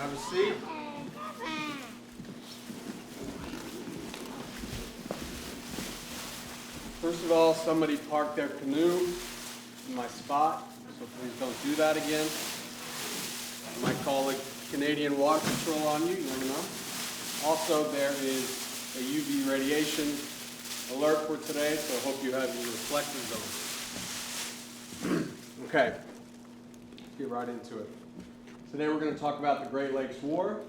Have a seat. First of all, somebody parked their canoe in my spot, so please don't do that again. I might call the Canadian Water Patrol on you, you never know. Also, there is a UV radiation alert for today, so I hope you have your reflectors on. Okay, let's get right into it. Today we're going to talk about the Great Lakes War,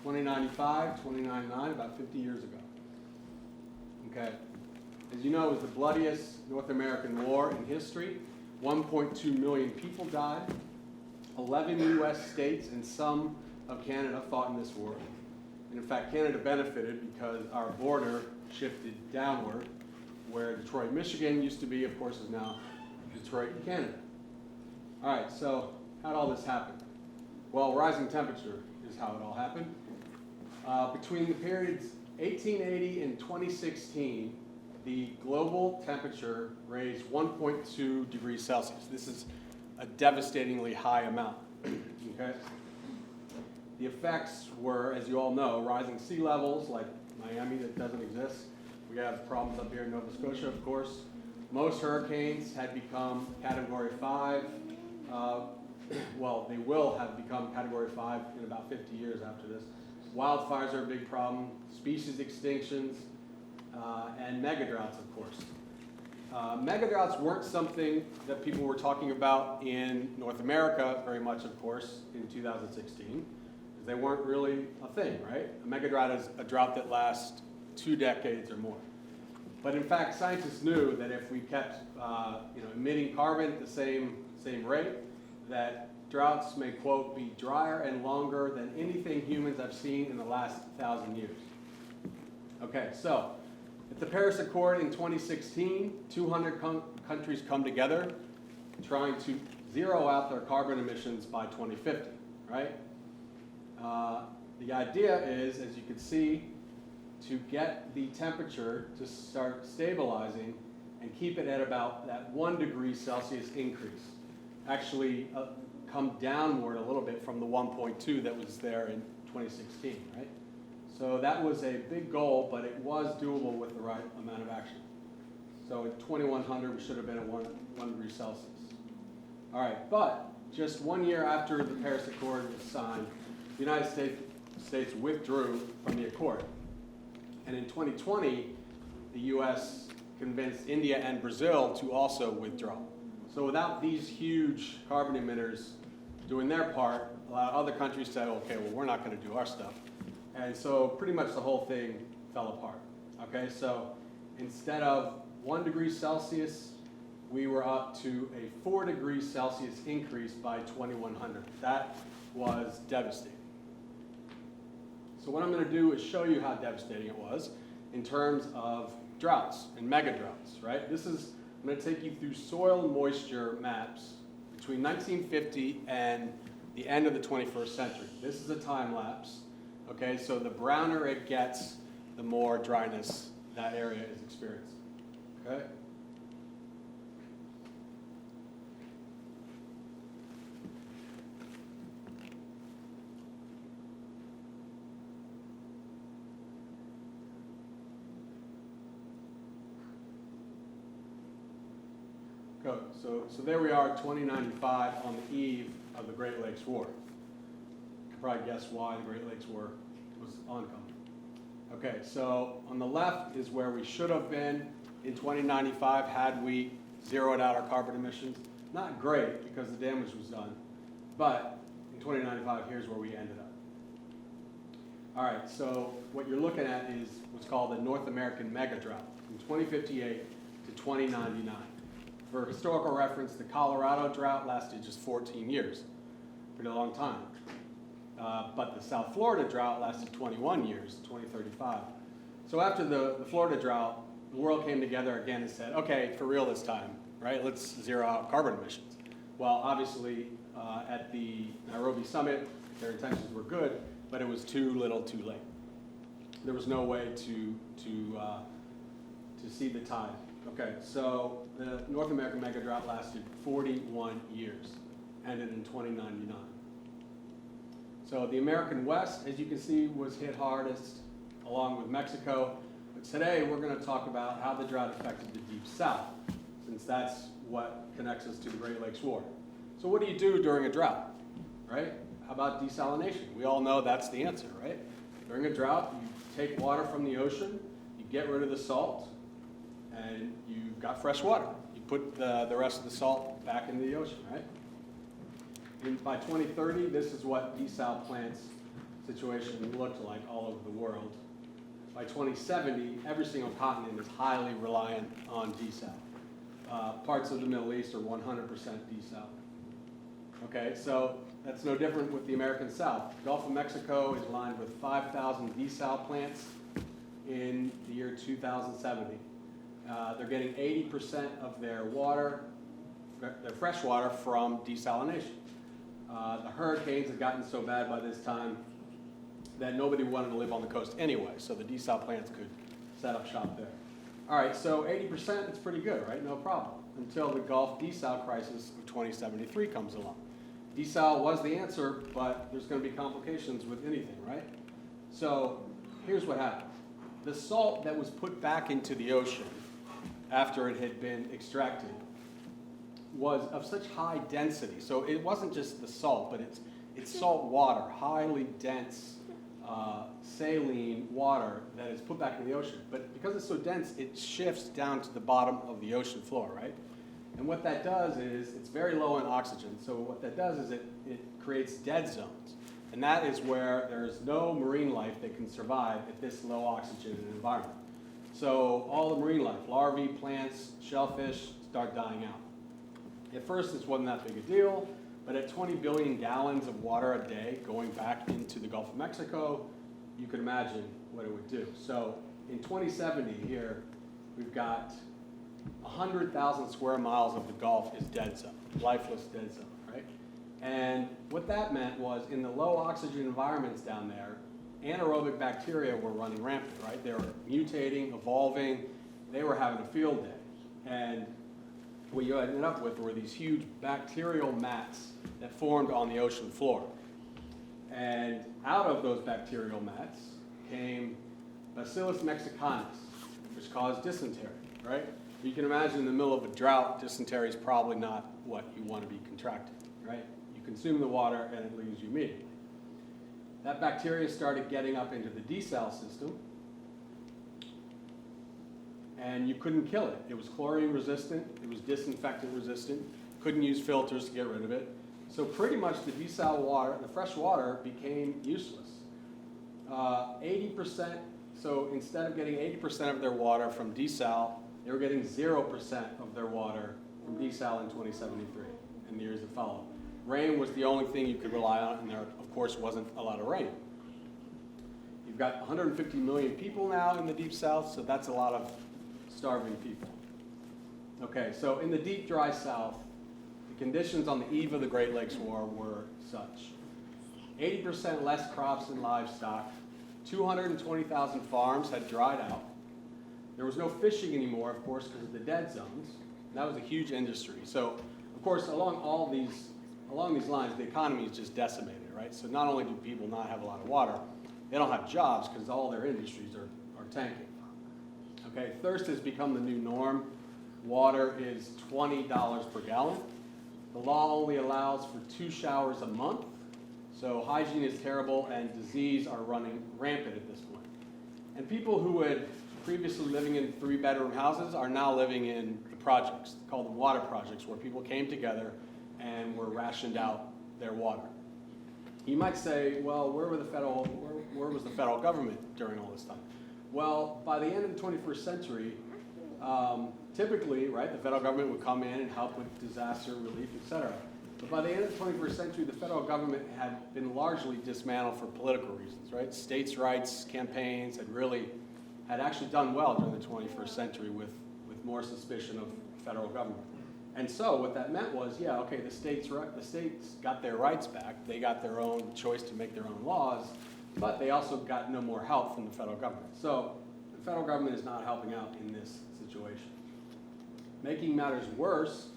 2095, 2099, about 50 years ago. Okay, as you know, it was the bloodiest North American war in history. 1.2 million people died. 11 U.S. states and some of Canada fought in this war. And in fact, Canada benefited because our border shifted downward, where Detroit, Michigan used to be, of course, is now Detroit, Canada. All right, so how did all this happen? Well, rising temperature is how it all happened. Between the periods 1880 and 2016, the global temperature raised 1.2 degrees Celsius. This is a devastatingly high amount. Okay? The effects were, as you all know, rising sea levels, like Miami that doesn't exist. We have problems up here in Nova Scotia, of course. Most hurricanes had become Category 5. Well, they will have become Category 5 in about 50 years after this. Wildfires are a big problem, species extinctions, and megadroughts, of course. Megadroughts weren't something that people were talking about in North America very much, of course, in 2016, because they weren't really a thing, right? A megadrought is a drought that lasts 2 decades or more. But in fact, scientists knew that if we kept emitting carbon at the same rate, that droughts may, quote, be drier and longer than anything humans have seen in the last 1,000 years. Okay, so at the Paris Accord in 2016, 200 countries come together trying to zero out their carbon emissions by 2050, right? The idea is, as you can see, to get the temperature to start stabilizing and keep it at about that 1 degree Celsius increase. Actually come downward a little bit from the 1.2 that was there in 2016, right? So that was a big goal, but it was doable with the right amount of action. So in 2100, we should have been at 1 degree Celsius. All right, but just 1 year after the Paris Accord was signed, the United States withdrew from the accord. And in 2020, the U.S. convinced India and Brazil to also withdraw. So without these huge carbon emitters doing their part, a lot of other countries said, okay, well, we're not going to do our stuff. And so pretty much the whole thing fell apart. Okay, so instead of 1 degree Celsius, we were up to a 4 degrees Celsius increase by 2100. That was devastating. So what I'm going to do is show you how devastating it was in terms of droughts and mega droughts, right? I'm going to take you through soil moisture maps between 1950 and the end of the 21st century. This is a time lapse. Okay, so the browner it gets, the more dryness that area is experiencing. Okay? Good. So there we are, 2095, on the eve of the Great Lakes War. You can probably guess why the Great Lakes War was oncoming. Okay, so on the left is where we should have been in 2095 had we zeroed out our carbon emissions. Not great because the damage was done, but in 2095, here's where we ended up. All right, so what you're looking at is what's called the North American megadrought from 2058 to 2099. For historical reference, the Colorado drought lasted just 14 years, pretty long time. But the South Florida drought lasted 21 years, 2035. So after the Florida drought, the world came together again and said, okay, for real this time, right? Let's zero out carbon emissions. Well, obviously, at the Nairobi summit, their intentions were good, but it was too little, too late. There was no way to see the tide. Okay, so the North American megadrought lasted 41 years, ended in 2099. So the American West, as you can see, was hit hardest, along with Mexico. But today we're going to talk about how the drought affected the Deep South, since that's what connects us to the Great Lakes War. So what do you do during a drought, right? How about desalination? We all know that's the answer, right? During a drought, you take water from the ocean, you get rid of the salt, and you've got fresh water. You put the rest of the salt back into the ocean, right? And by 2030, this is what Desal Plants situation looked like all over the world. By 2070, every single continent is highly reliant on desal. Parts of the Middle East are 100% desal. Okay, so that's no different with the American South. The Gulf of Mexico is lined with 5,000 desal plants in the year 2070. They're getting 80% of their water, their fresh water, from desalination. The hurricanes had gotten so bad by this time that nobody wanted to live on the coast anyway, so the desal plants could set up shop there. All right, so 80% is pretty good, right? No problem, until the Gulf desal crisis of 2073 comes along. Desal was the answer, but there's going to be complications with anything, right? So here's what happened. The salt that was put back into the ocean after it had been extracted was of such high density. So it wasn't just the salt, but it's salt water, highly dense saline water that is put back in the ocean. But because it's so dense, it shifts down to the bottom of the ocean floor, right? And what that does is, it's very low in oxygen. So what that does is it creates dead zones. And that is where there's no marine life that can survive at this low oxygen environment. So all the marine life, larvae, plants, shellfish, start dying out. At first, this wasn't that big a deal, but at 20 billion gallons of water a day going back into the Gulf of Mexico, you can imagine what it would do. So in 2070 here, we've got 100,000 square miles of the Gulf is dead zone, lifeless dead zone, right? And what that meant was, in the low oxygen environments down there, anaerobic bacteria were running rampant, right? They were mutating, evolving, they were having a field day. And what you ended up with were these huge bacterial mats that formed on the ocean floor. And out of those bacterial mats came Bacillus mexicanus, which caused dysentery, right? You can imagine in the middle of a drought, dysentery is probably not what you want to be contracting, right? You consume the water and it leaves you immediately. That bacteria started getting up into the desal system, and you couldn't kill it. It was chlorine resistant, it was disinfectant resistant, couldn't use filters to get rid of it. So pretty much the desal water, the fresh water, became useless. 80%, so instead of getting 80% of their water from desal, they were getting 0% of their water from desal in 2073 and the years that followed. Rain was the only thing you could rely on, and there, of course, wasn't a lot of rain. You've got 150 million people now in the Deep South, so that's a lot of starving people. Okay, so in the deep, dry South, the conditions on the eve of the Great Lakes War were such. 80% less crops and livestock, 220,000 farms had dried out. There was no fishing anymore, of course, because of the dead zones. And that was a huge industry. So, of course, along these lines, the economy is just decimated, right? So not only do people not have a lot of water, they don't have jobs because all their industries are tanking. Okay, thirst has become the new norm. Water is $20 per gallon. The law only allows for 2 showers a month. So hygiene is terrible and disease are running rampant at this point. And people who had previously living in 3-bedroom houses are now living in the projects, called the water projects, where people came together and were rationed out their water. You might say, well, where was the federal government during all this time? Well, by the end of the 21st century, typically, right, the federal government would come in and help with disaster relief, etc. But by the end of the 21st century, the federal government had been largely dismantled for political reasons, right? States' rights campaigns had actually done well during the 21st century with more suspicion of federal government. And so what that meant was, yeah, okay, the states got their rights back. They got their own choice to make their own laws, but they also got no more help from the federal government. So the federal government is not helping out in this situation. Making matters worse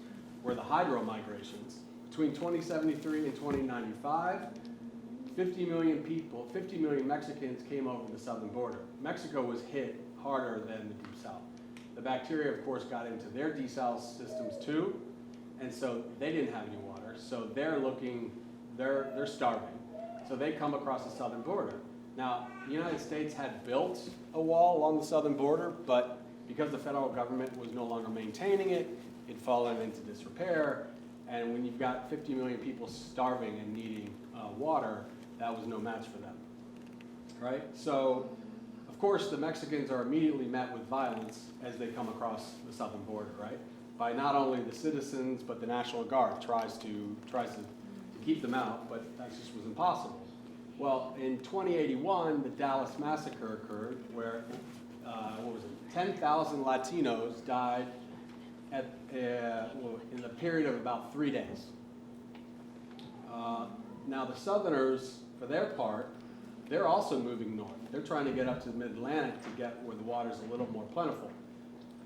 were the hydro migrations. Between 2073 and 2095, 50 million people, 50 million Mexicans came over the southern border. Mexico was hit harder than the Deep South. The bacteria, of course, got into their desal systems too, and so they didn't have any water. So they're starving. So they come across the southern border. Now, the United States had built a wall along the southern border, but because the federal government was no longer maintaining it, it'd fallen into disrepair. And when you've got 50 million people starving and needing water, that was no match for them, right? So, of course, the Mexicans are immediately met with violence as they come across the southern border, right? By not only the citizens, but the National Guard tries to keep them out, but that just was impossible. Well, in 2081, the Dallas Massacre occurred, where 10,000 Latinos died in the period of about 3 days. Now the Southerners, for their part, they're also moving north. They're trying to get up to the Mid-Atlantic to get where the water's a little more plentiful.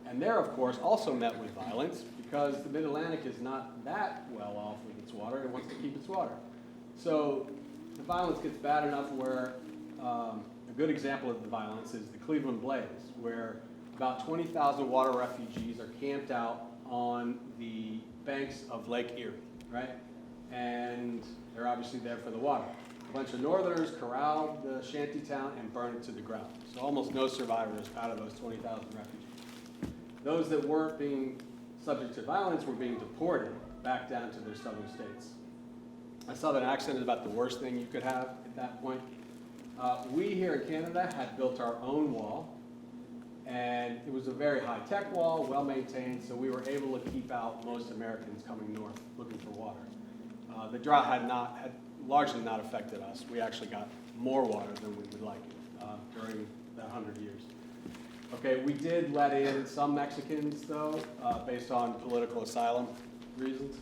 And they're, of course, also met with violence because the Mid-Atlantic is not that well off with its water. It wants to keep its water. So the violence gets bad enough where a good example of the violence is the Cleveland Blaze, where about 20,000 water refugees are camped out on the banks of Lake Erie, right? And they're obviously there for the water. A bunch of Northerners corralled the shanty town and burned it to the ground. So almost no survivors out of those 20,000 refugees. Those that weren't being subject to violence were being deported back down to their southern states. A southern accent is about the worst thing you could have at that point. We here in Canada had built our own wall, and it was a very high-tech wall, well-maintained, so we were able to keep out most Americans coming north looking for water. The drought had largely not affected us. We actually got more water than we would like during that 100 years. Okay, we did let in some Mexicans, though, based on political asylum reasons.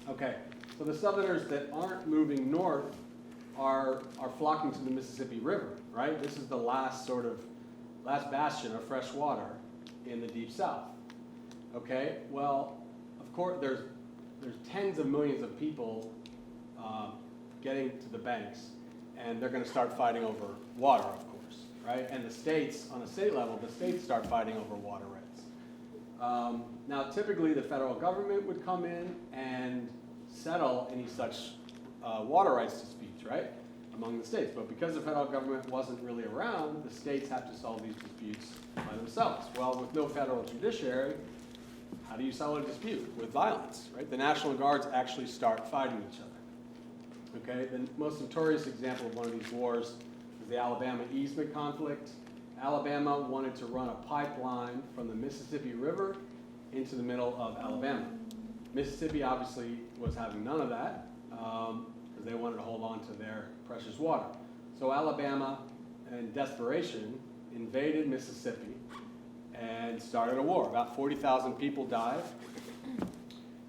Okay, so the Southerners that aren't moving north are flocking to the Mississippi River, right? This is the last bastion of fresh water in the Deep South. Okay, well, of course, there's tens of millions of people getting to the banks, and they're going to start fighting over water, of course, right? And the states, on the state level, the states start fighting over water rights. Now, typically, the federal government would come in and settle any such water rights disputes, right, among the states. But because the federal government wasn't really around, the states have to solve these disputes by themselves. Well, with no federal judiciary, how do you settle a dispute? With violence, right? The National Guards actually start fighting each other. Okay, the most notorious example of one of these wars is the Alabama easement conflict. Alabama wanted to run a pipeline from the Mississippi River into the middle of Alabama. Mississippi obviously was having none of that because they wanted to hold on to their precious water. So Alabama, in desperation, invaded Mississippi and started a war. About 40,000 people died,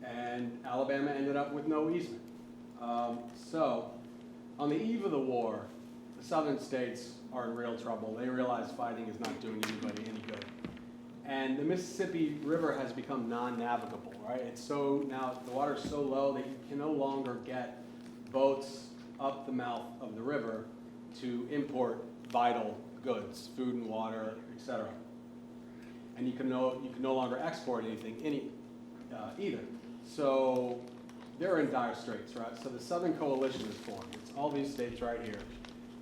and Alabama ended up with no easement. So, on the eve of the war, the southern states are in real trouble. They realize fighting is not doing anybody any good. And the Mississippi River has become non-navigable, right? Now the water is so low that you can no longer get boats up the mouth of the river to import vital goods, food and water, etc. And you can no longer export anything either. So they're in dire straits, right? So the Southern Coalition is formed. It's all these states right here.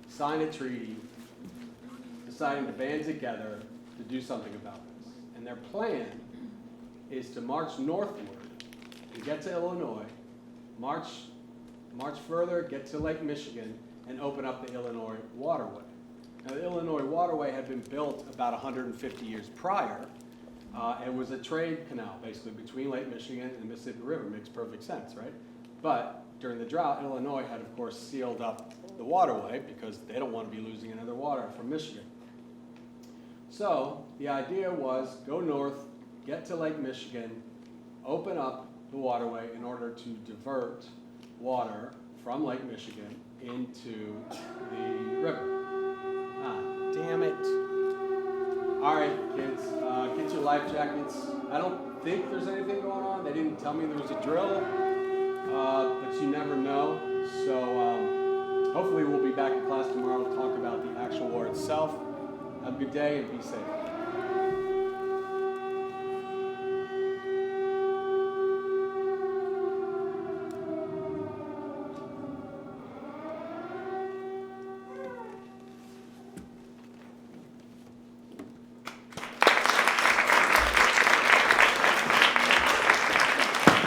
Sign a treaty, deciding to band together to do something about this. And their plan is to march northward and get to Illinois, march further, get to Lake Michigan, and open up the Illinois waterway. Now, the Illinois waterway had been built about 150 years prior. It was a trade canal, basically, between Lake Michigan and the Mississippi River. Makes perfect sense, right? But during the drought, Illinois had, of course, sealed up the waterway because they don't want to be losing another water from Michigan. So the idea was go north, get to Lake Michigan, open up the waterway in order to divert water from Lake Michigan into the river. Damn it. All right, kids, get your life jackets. I don't think there's anything going on. They didn't tell me there was a drill, but you never know. So Hopefully we'll be back in class tomorrow to talk about the actual war itself. Have a good day and be safe.